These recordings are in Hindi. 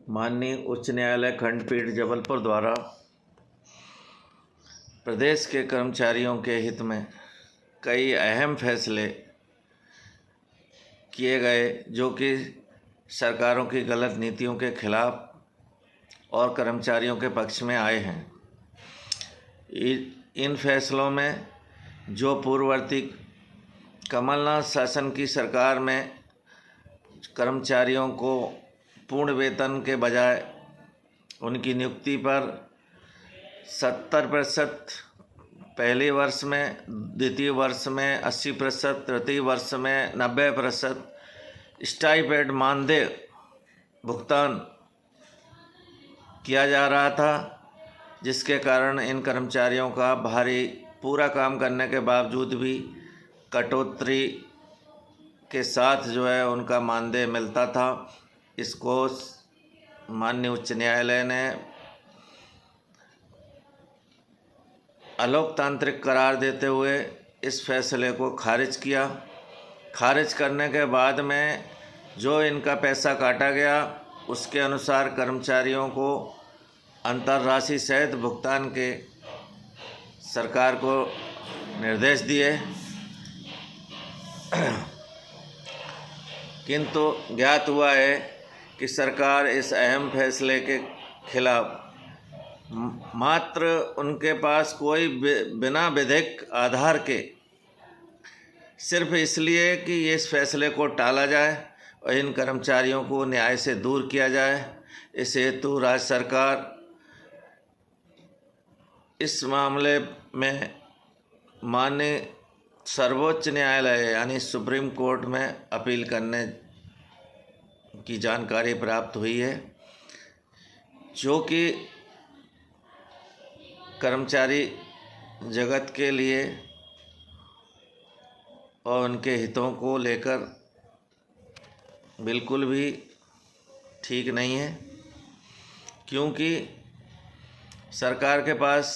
माननीय उच्च न्यायालय खंडपीठ जबलपुर द्वारा प्रदेश के कर्मचारियों के हित में कई अहम फैसले किए गए जो कि सरकारों की गलत नीतियों के खिलाफ और कर्मचारियों के पक्ष में आए हैं। इन फैसलों में जो पूर्ववर्ती कमलनाथ शासन की सरकार में कर्मचारियों को पूर्ण वेतन के बजाय उनकी नियुक्ति पर 70% पहले वर्ष में, द्वितीय वर्ष में 80%, तृतीय वर्ष में 90% स्टाइपेंड मानदेय भुगतान किया जा रहा था, जिसके कारण इन कर्मचारियों का भारी पूरा काम करने के बावजूद भी कटौती के साथ जो है उनका मानदेय मिलता था। इसको माननीय उच्च न्यायालय ने अलोकतांत्रिक करार देते हुए इस फैसले को खारिज किया। खारिज करने के बाद में जो इनका पैसा काटा गया उसके अनुसार कर्मचारियों को अंतरराशि सहित भुगतान के सरकार को निर्देश दिए, किंतु ज्ञात हुआ है कि सरकार इस अहम फैसले के खिलाफ मात्र उनके पास कोई बिना विधिक आधार के सिर्फ इसलिए कि इस फैसले को टाला जाए और इन कर्मचारियों को न्याय से दूर किया जाए, इस हेतु राज्य सरकार इस मामले में माननीय सर्वोच्च न्यायालय यानी सुप्रीम कोर्ट में अपील करने की जानकारी प्राप्त हुई है, जो कि कर्मचारी जगत के लिए और उनके हितों को लेकर बिल्कुल भी ठीक नहीं है, क्योंकि सरकार के पास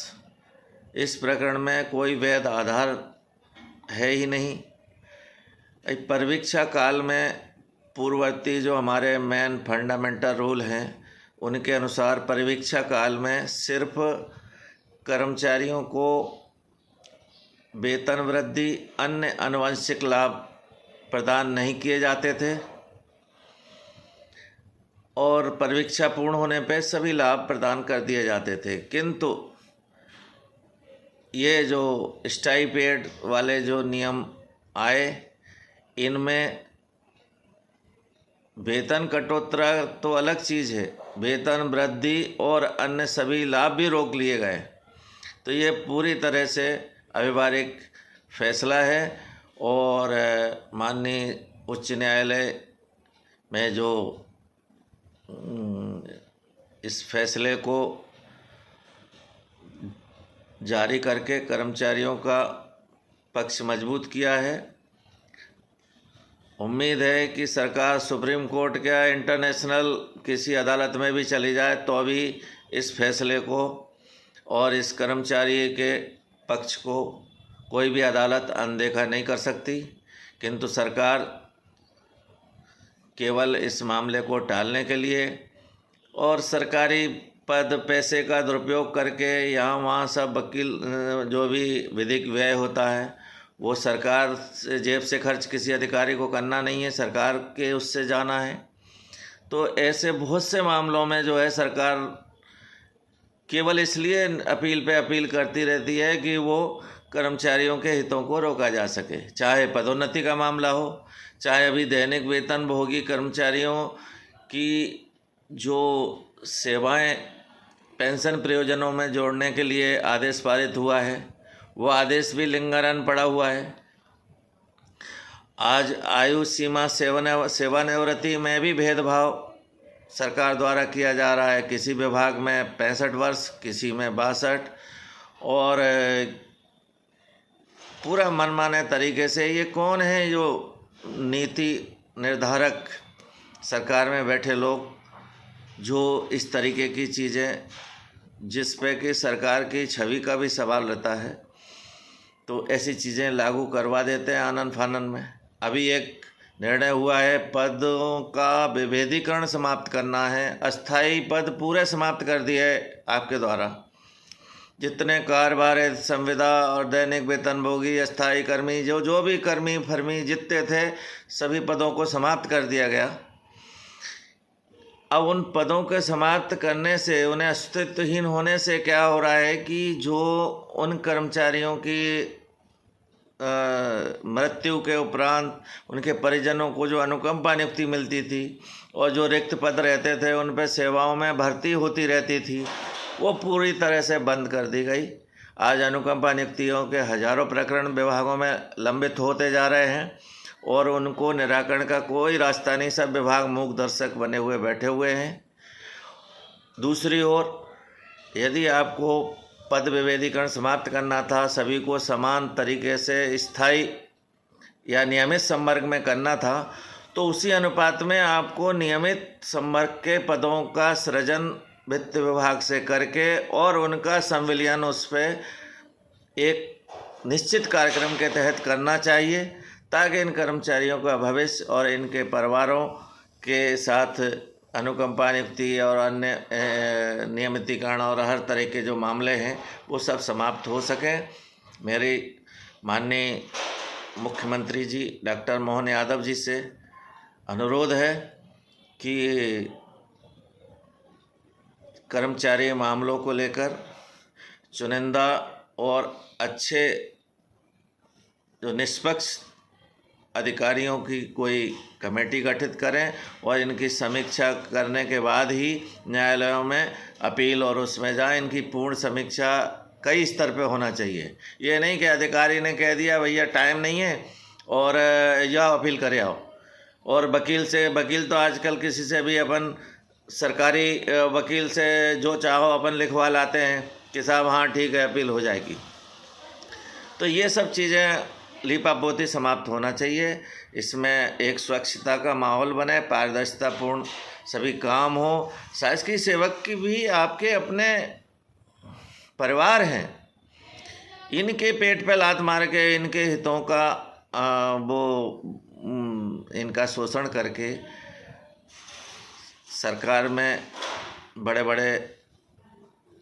इस प्रकरण में कोई वैध आधार है ही नहीं। परीक्षा काल में पूर्ववर्ती जो हमारे मेन फंडामेंटल रूल हैं उनके अनुसार परीक्षा काल में सिर्फ कर्मचारियों को वेतन वृद्धि, अन्य आनुवंशिक लाभ प्रदान नहीं किए जाते थे और परीक्षा पूर्ण होने पर सभी लाभ प्रदान कर दिए जाते थे। किंतु ये जो स्टाइपेंड वाले जो नियम आए, इनमें वेतन कटौती तो अलग चीज़ है, वेतन वृद्धि और अन्य सभी लाभ भी रोक लिए गए। तो ये पूरी तरह से अव्यावहारिक फैसला है और माननीय उच्च न्यायालय में जो इस फैसले को जारी करके कर्मचारियों का पक्ष मजबूत किया है। उम्मीद है कि सरकार सुप्रीम कोर्ट या इंटरनेशनल किसी अदालत में भी चली जाए तो भी इस फैसले को और इस कर्मचारी के पक्ष को कोई भी अदालत अनदेखा नहीं कर सकती, किंतु सरकार केवल इस मामले को टालने के लिए और सरकारी पद पैसे का दुरुपयोग करके यहाँ वहाँ सब वकील जो भी विधिक व्यय होता है वो सरकार से जेब से खर्च किसी अधिकारी को करना नहीं है, सरकार के उससे जाना है। तो ऐसे बहुत से मामलों में जो है सरकार केवल इसलिए अपील पे अपील करती रहती है कि वो कर्मचारियों के हितों को रोका जा सके, चाहे पदोन्नति का मामला हो, चाहे अभी दैनिक वेतनभोगी कर्मचारियों की जो सेवाएं पेंशन प्रयोजनों में जोड़ने के लिए आदेश पारित हुआ है वो आदेश भी लिंगारन पड़ा हुआ है। आज आयु सीमा सेवानिवृत्ति में भी भेदभाव सरकार द्वारा किया जा रहा है, किसी विभाग में 65 वर्ष, किसी में 62 और पूरा मनमाने तरीके से। ये कौन है जो नीति निर्धारक सरकार में बैठे लोग जो इस तरीके की चीज़ें जिस पे कि सरकार की छवि का भी सवाल रहता है, तो ऐसी चीज़ें लागू करवा देते हैं आनन फानन में। अभी एक निर्णय हुआ है पदों का विभेदीकरण समाप्त करना है। अस्थाई पद पूरे समाप्त कर दिए आपके द्वारा। जितने कार्यभार संविदा और दैनिक वेतनभोगी अस्थाई कर्मी जो भी कर्मी फर्मी जितने थे सभी पदों को समाप्त कर दिया गया। अब उन पदों के समाप्त करने से उन्हें अस्तित्वहीन होने से क्या हो रहा है कि जो उन कर्मचारियों की मृत्यु के उपरांत उनके परिजनों को जो अनुकंपा नियुक्ति मिलती थी और जो रिक्त पद रहते थे उन पर सेवाओं में भर्ती होती रहती थी, वो पूरी तरह से बंद कर दी गई। आज अनुकंपा नियुक्तियों के हजारों प्रकरण विभागों में लंबित होते जा रहे हैं और उनको निराकरण का कोई रास्ता नहीं। सब विभाग मूक दर्शक बने हुए बैठे हुए हैं। दूसरी ओर यदि आपको पद विभेदीकरण समाप्त करना था, सभी को समान तरीके से स्थायी या नियमित संवर्ग में करना था, तो उसी अनुपात में आपको नियमित संवर्ग के पदों का सृजन वित्त विभाग से करके और उनका संविलियन उस पर एक निश्चित कार्यक्रम के तहत करना चाहिए, ताकि इन कर्मचारियों का भविष्य और इनके परिवारों के साथ अनुकंपा नियुक्ति और अन्य नियमितीकरण और हर तरह के जो मामले हैं वो सब समाप्त हो सकें। मेरी माननीय मुख्यमंत्री जी डॉक्टर मोहन यादव जी से अनुरोध है कि कर्मचारी मामलों को लेकर चुनिंदा और अच्छे जो निष्पक्ष अधिकारियों की कोई कमेटी गठित करें और इनकी समीक्षा करने के बाद ही न्यायालयों में अपील और उसमें जाएं। इनकी पूर्ण समीक्षा कई स्तर पे होना चाहिए। ये नहीं कि अधिकारी ने कह दिया भैया टाइम नहीं है और जाओ अपील करे आओ। और वकील तो आजकल किसी से भी अपन सरकारी वकील से जो चाहो अपन लिखवा लाते हैं कि साहब हाँ ठीक है अपील हो जाएगी। तो ये सब चीज़ें लीपापोती समाप्त होना चाहिए। इसमें एक स्वच्छता का माहौल बने, पारदर्शितापूर्ण सभी काम हो। शासकीय सेवक की भी आपके अपने परिवार हैं, इनके पेट पे लात मार के इनके हितों का इनका शोषण करके सरकार में बड़े बड़े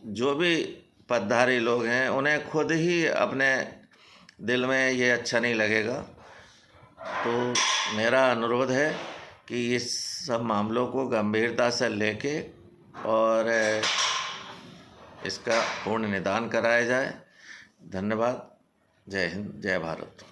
जो भी पदधारी लोग हैं उन्हें खुद ही अपने दिल में ये अच्छा नहीं लगेगा। तो मेरा अनुरोध है कि इस सब मामलों को गंभीरता से लेके और इसका पूर्ण निदान कराया जाए। धन्यवाद। जय हिंद, जय भारत।